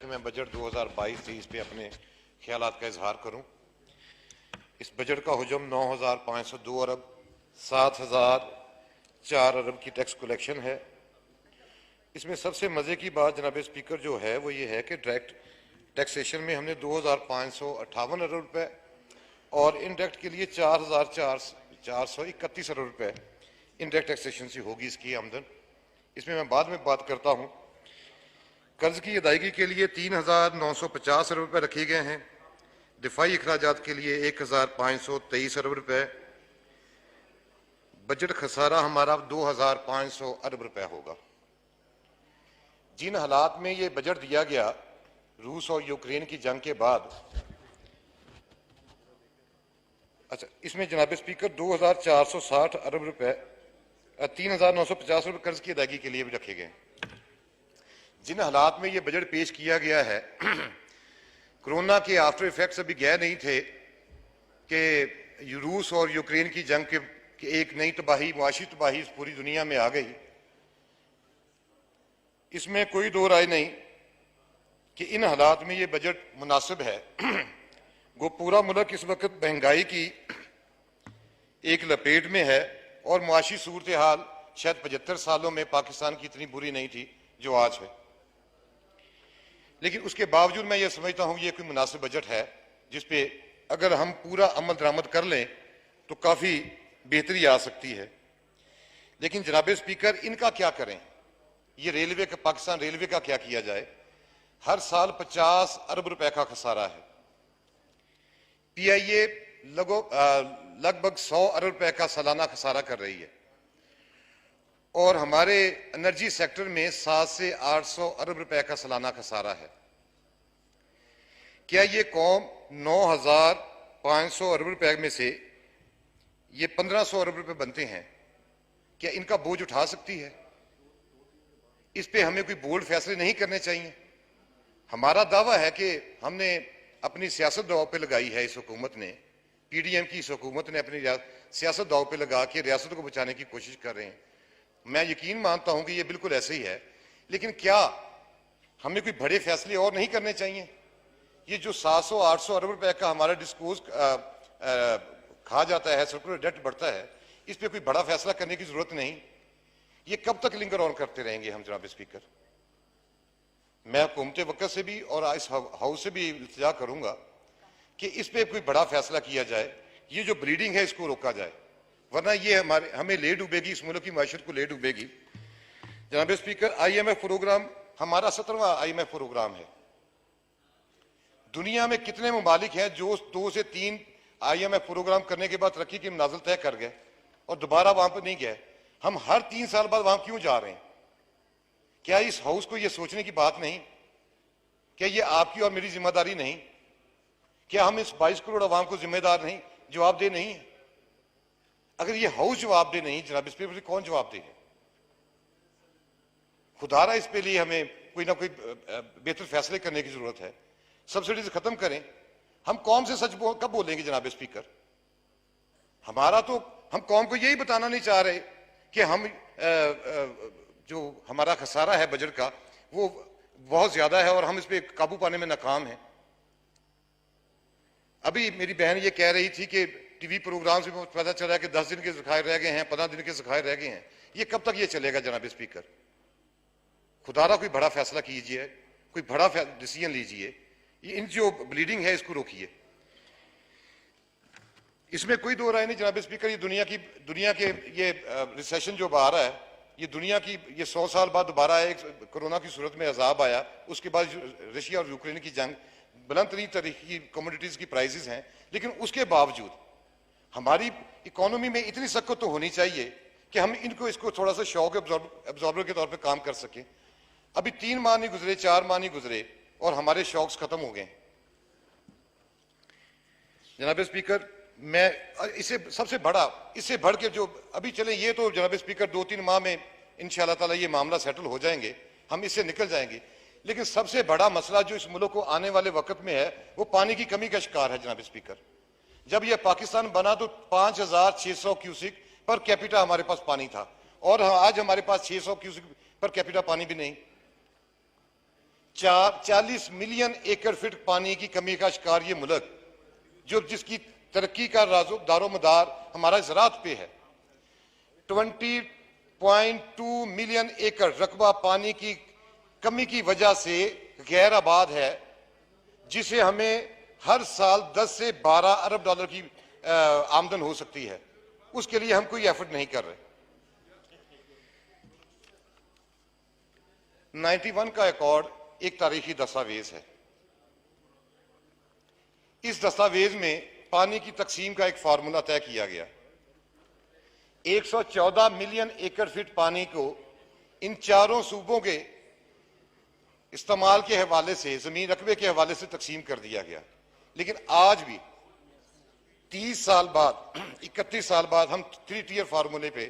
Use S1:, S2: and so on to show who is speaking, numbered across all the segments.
S1: मैं बजट 2022-23 पे अपने ख्यालात का इजहार करूं। इस बजट का हुजम 9,502 अरब 7,004 अरब की टैक्स कलेक्शन है। इसमें सबसे मजे की बात जनाब स्पीकर जो है वो ये है कि डायरेक्ट टैक्सेशन में हमने 2,558 अरब रुपए और इनडायरेक्ट के लिए 4,431 अरब रुपए इनडायरेक्ट टैक्सेशन से होगी इसकी आमदन। इसमें मैं बाद में बात करता हूं। कर्ज की अदायगी के लिए 3,950 अरब रुपए रखे गए हैं। दिफाई अखराजात के लिए 1,523 अरब रुपए। बजट खसारा हमारा 2,500 अरब रुपए होगा। जिन हालात में ये बजट दिया गया रूस और यूक्रेन की जंग के बाद, अच्छा इसमें जनाब स्पीकर 2,460 अरब रुपए 3,950 रुपए कर्ज की अदायगी के लिए भी रखे गए। जिन हालात में ये बजट पेश किया गया है कोरोना के आफ्टर इफेक्ट्स अभी गए नहीं थे कि रूस और यूक्रेन की जंग के एक नई तबाही, मुआशी तबाही पूरी दुनिया में आ गई। इसमें कोई दो राय नहीं कि इन हालात में ये बजट मुनासिब है। वो पूरा मुल्क इस वक्त महंगाई की एक लपेट में है और मुआशी सूरत हाल शायद 75 सालों में पाकिस्तान की इतनी बुरी नहीं थी जो आज है। लेकिन उसके बावजूद मैं ये समझता हूं ये कोई मुनासिब बजट है जिसपे अगर हम पूरा अमल दरामद कर लें तो काफी बेहतरी आ सकती है। लेकिन जनाब स्पीकर इनका क्या करें? ये रेलवे का, पाकिस्तान रेलवे का क्या किया जाए? हर साल 50 अरब रुपए का खसारा है। पीआईए लगभग 100 अरब रुपए का सालाना खसारा कर रही है और हमारे एनर्जी सेक्टर में 700 से 800 अरब रुपए का सालाना खसारा है। क्या ये कौम 9,500 अरब रुपए में से ये 1,500 अरब रुपए बनते हैं, क्या इनका बोझ उठा सकती है? इस पे हमें कोई बोल्ड फैसले नहीं करने चाहिए। हमारा दावा है कि हमने अपनी सियासत दाव पे लगाई है। इस हुकूमत ने, पीडीएम की इस हुकूमत ने अपनी सियासत दाव पे लगा के रियासत को बचाने की कोशिश कर रहे हैं। मैं यकीन मानता हूं कि ये बिल्कुल ऐसे ही है, लेकिन क्या हमें कोई बड़े फैसले और नहीं करने चाहिए? ये जो 700-800 अरब रुपए का हमारा डिस्कोज खा जाता है, सर्कुलर डेट बढ़ता है, इस पे कोई बड़ा फैसला करने की जरूरत नहीं। ये कब तक लिंगर ऑन करते रहेंगे हम जनाब स्पीकर? मैं हुकूमत वक्त से भी और इस हाउस से भी इल्तिजा करूंगा कि इस पे कोई बड़ा फैसला किया जाए। ये जो ब्लीडिंग है इसको रोका जाए, वरना ये हमें ले डूबेगी, इस मुल्क की माशत को ले डूबेगी। जनाब स्पीकर, IMF प्रोग्राम हमारा 17वां IMF प्रोग्राम है। दुनिया में कितने ममालिक हैं जो 2 से 3 IMF प्रोग्राम करने के बाद तरक्की की मनाजिल तय कर गए और दोबारा वहां पर नहीं गए? हम हर 3 साल बाद वहां क्यों जा रहे हैं? क्या इस हाउस को यह सोचने की बात नहीं? क्या यह आपकी और मेरी जिम्मेदारी नहीं? क्या हम इस 22 करोड़ अवाम को जिम्मेदार नहीं, जवाबदेह नहीं है? अगर ये हाउस जवाबदेह नहीं जनाब स्पीकर, तो कौन जवाबदेह है? खुदारा इस पे लिए हमें कोई ना कोई बेहतर फैसले करने की जरूरत है। सब्सिडीज खत्म करें। हम कौम से सच कब बोलेंगे जनाब स्पीकर? हमारा तो, हम कौम को यही बताना नहीं चाह रहे कि हम जो हमारा खसारा है बजट का वो बहुत ज्यादा है और हम इस पे काबू पाने में नाकाम हैं। अभी मेरी बहन ये कह रही थी कि टीवी प्रोग्राम से पता चला कि 10 दिन के ज़खायर रह गए हैं, 15 दिन के ज़खायर रह गए हैं। ये कब तक ये चलेगा जनाब स्पीकर? खुदारा कोई बड़ा फैसला कीजिए, कोई बड़ा डिसीजन लीजिए। ये इन जो ब्लीडिंग है इसको रोकिए। इसमें कोई दो राय नहीं जनाब स्पीकर। ये दुनिया के ये रिसेशन जो आ रहा है, ये दुनिया की, ये 100 साल बाद दोबारा एक कोरोना की सूरत में अजाब आया। उसके बाद रशिया और यूक्रेन की जंग, बुलंद तरीन तरह की कमोडिटीज की प्राइसेस हैं, लेकिन उसके बावजूद हमारी इकोनॉमी में इतनी सख्त तो होनी चाहिए कि हम इसको थोड़ा सा शॉक एब्जॉर्बर के तौर पे काम कर सकें। अभी 3 माह नहीं गुजरे, 4 माह नहीं गुजरे और हमारे शॉक्स खत्म हो गए। जनाब स्पीकर, मैं इससे सबसे बड़ा, इससे बढ़ के जो अभी चले, ये तो जनाब स्पीकर 2-3 माह में इंशाअल्लाह ताला ये मामला सेटल हो जाएंगे, हम इससे निकल जाएंगे। लेकिन सबसे बड़ा मसला जो इस मुल्क को आने वाले वक्त में है वो पानी की कमी का शिकार है जनाब स्पीकर। जब यह पाकिस्तान बना तो 5,600 क्यूसिक पर कैपिटा हमारे पास पानी था और आज हमारे पास 600 क्यूसिक पर कैपिटा पानी भी नहीं। 40 मिलियन एकड़ फीट पानी की कमी का शिकार ये मुल्क, जो जिसकी तरक्की का दारोमदार हमारा ज़राअत पे है। 20.2 मिलियन एकड़ रकबा पानी की कमी की वजह से गैर आबाद है, जिसे हमें हर साल 10 से 12 अरब डॉलर की आमदन हो सकती है। उसके लिए हम कोई एफर्ट नहीं कर रहे। 91 का अकॉर्ड एक तारीखी दस्तावेज है। इस दस्तावेज में पानी की तकसीम का एक फार्मूला तय किया गया। 114 मिलियन एकड़ फीट पानी को इन चारों सूबों के इस्तेमाल के हवाले से, जमीन रकबे के हवाले से तकसीम कर दिया गया। लेकिन आज भी 30 साल बाद, 31 साल बाद हम 3 टियर फार्मूले पे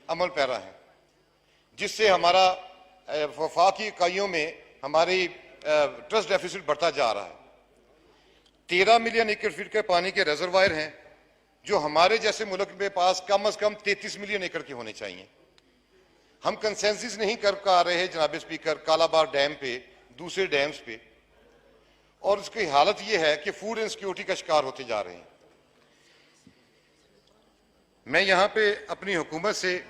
S1: अमल पैरा हैं, जिससे हमारा वफाकी इकाइयों में हमारी ट्रस्ट डेफिसिट बढ़ता जा रहा है। 13 मिलियन एकड़ फीट के पानी के रिजर्वायर हैं, जो हमारे जैसे मुल्क में पास कम से कम 33 मिलियन एकड़ के होने चाहिए। हम कंसेंसस नहीं कर पा रहे हैं जनाब स्पीकर, कालाबाग डैम पे, दूसरे डैम्स पे, और उसकी हालत यह है कि फूड इनसिक्योरिटी का शिकार होते जा रहे हैं। मैं यहां पे अपनी हुकूमत से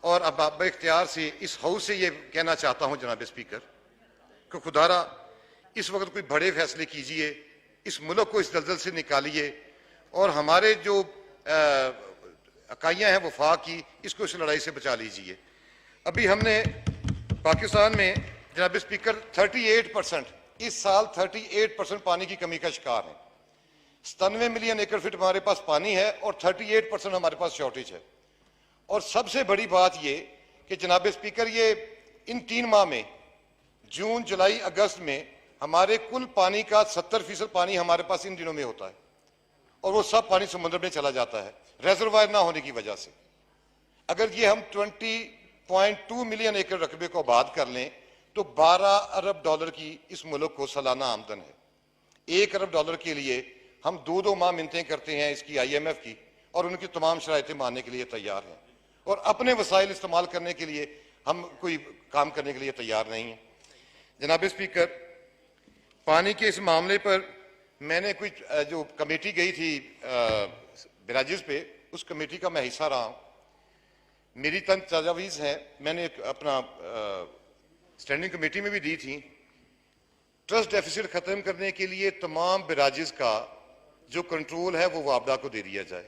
S1: और अब इख्तियार से इस हाउस से ये कहना चाहता हूं जनाब स्पीकर कि खुदारा इस वक्त कोई बड़े फैसले कीजिए, इस मुल्क को इस दलदल से निकालिए और हमारे जो इकाइयां हैं वफाक की, इसको इस लड़ाई से बचा लीजिए। अभी हमने पाकिस्तान में जनाब स्पीकर 38%, इस साल 38% पानी की कमी का शिकार है। 97 मिलियन एकड़ फीट हमारे पास पानी है और 38% हमारे पास शॉर्टेज है। और सबसे बड़ी बात ये कि जनाब स्पीकर, ये इन 3 माह में, जून, जुलाई, अगस्त में हमारे कुल पानी का 70% पानी हमारे पास इन दिनों में होता है, और वो सब पानी समुद्र में चला जाता है रिजर्वायर ना होने की वजह से। अगर ये हम 20.2 मिलियन एकड़ रकबे को आबाद कर लें तो 12 अरब डॉलर की इस मुल्क को सालाना आमदन है। 1 अरब डॉलर के लिए हम 2-2 माह मिन्नतें करते हैं इसकी IMF की, और उनकी तमाम शराइतें मानने के लिए तैयार हैं, और अपने वसाइल इस्तेमाल करने के लिए हम कोई काम करने के लिए तैयार नहीं है। जनाब स्पीकर, पानी के इस मामले पर मैंने कोई जो कमेटी गई थी बराजिस पे, उस कमेटी का मैं हिस्सा रहा हूं। मेरी तंग तजावीज़ हैं, मैंने अपना स्टैंडिंग कमेटी में भी दी थी। ट्रस्ट डेफिसिट खत्म करने के लिए तमाम बराजिस का जो कंट्रोल है वो वापडा को दे दिया जाए।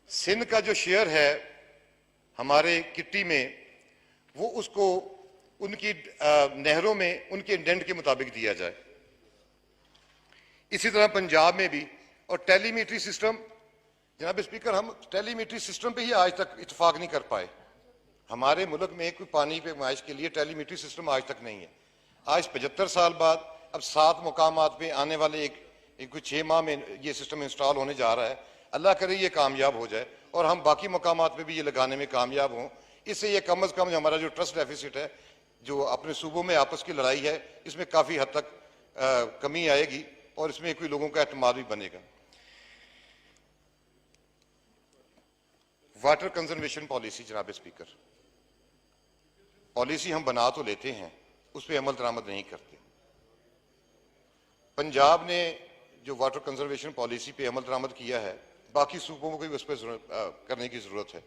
S1: सिंध का जो शेयर है हमारे किट्टी में, वो उसको उनकी नहरों में उनके इंडेंट के मुताबिक दिया जाए। इसी तरह पंजाब में भी। और टेलीमीट्री सिस्टम, जनाब स्पीकर, हम टेलीमीट्री सिस्टम पे ही आज तक इत्तेफाक नहीं कर पाए। हमारे मुल्क में कोई पानी पे माइश के लिए टेलीमीट्री सिस्टम आज तक नहीं है। आज 75 साल बाद अब 7 मुकामात पे आने वाले एक 6 माह में ये सिस्टम इंस्टॉल होने जा रहा है। अल्लाह करे ये कामयाब हो जाए और हम बाकी मुकामात पे भी ये लगाने में कामयाब हों। इससे ये कम अज़ कम हमारा जो ट्रस्ट डेफिसिट है, जो अपने सूबों में आपस की लड़ाई है, इसमें काफ़ी हद तक कमी आएगी और इसमें कोई लोगों का एतमाद भी बनेगा। वाटर कंजर्वेशन पॉलिसी, जनाब स्पीकर, पॉलिसी हम बना तो लेते हैं, उस पर अमल दरामद नहीं करते। पंजाब ने जो वाटर कंजर्वेशन पॉलिसी पे अमल दरामद किया है, बाकी सूबों को भी उस पर करने की जरूरत है।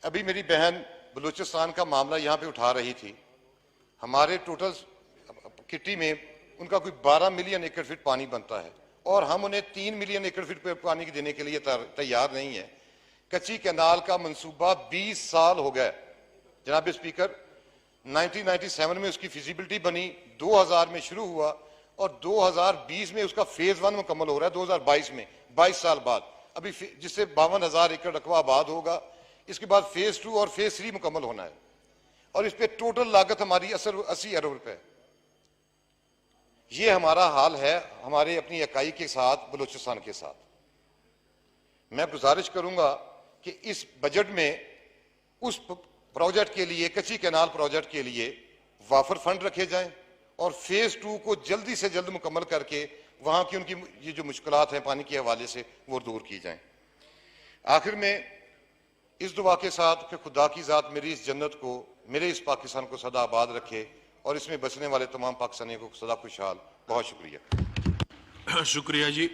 S1: अभी मेरी बहन बलूचिस्तान का मामला यहाँ पे उठा रही थी। हमारे टोटल किट्टी में उनका कोई 12 मिलियन एकड़ फीट पानी बनता है और हम उन्हें 3 मिलियन एकड़ फीट पे पानी देने के लिए तैयार नहीं है। कच्ची कैनाल का मंसूबा 20 साल हो गए जनाब स्पीकर। 1997 में उसकी फिजिबिलिटी बनी, 2000 में शुरू हुआ और 2020 में उसका फेज 1 मुकम्मल हो रहा है। 2022 में, 22 साल बाद, अभी जिससे 52,000 एकड़ रकबा आबाद होगा। इसके बाद फेज 2 और फेज 3 मुकम्मल होना है और इस पे टोटल लागत हमारी 80 अरब रुपए। ये हमारा हाल है हमारे अपनी इकाई के साथ, बलूचिस्तान के साथ। मैं गुजारिश करूंगा कि इस बजट में उस प्रोजेक्ट के लिए, कच्ची कैनाल प्रोजेक्ट के लिए वाफर फंड रखे जाएं और फेज 2 को जल्दी से जल्द मुकम्मल करके वहां की उनकी ये जो मुश्किलात हैं पानी के हवाले से वो दूर की जाएं। आखिर में इस दुआ के साथ कि खुदा की जात मेरी इस जन्नत को, मेरे इस पाकिस्तान को सदा आबाद रखे और इसमें बसने वाले तमाम पाकिस्तानियों को सदा खुशहाल। बहुत शुक्रिया।
S2: शुक्रिया जी।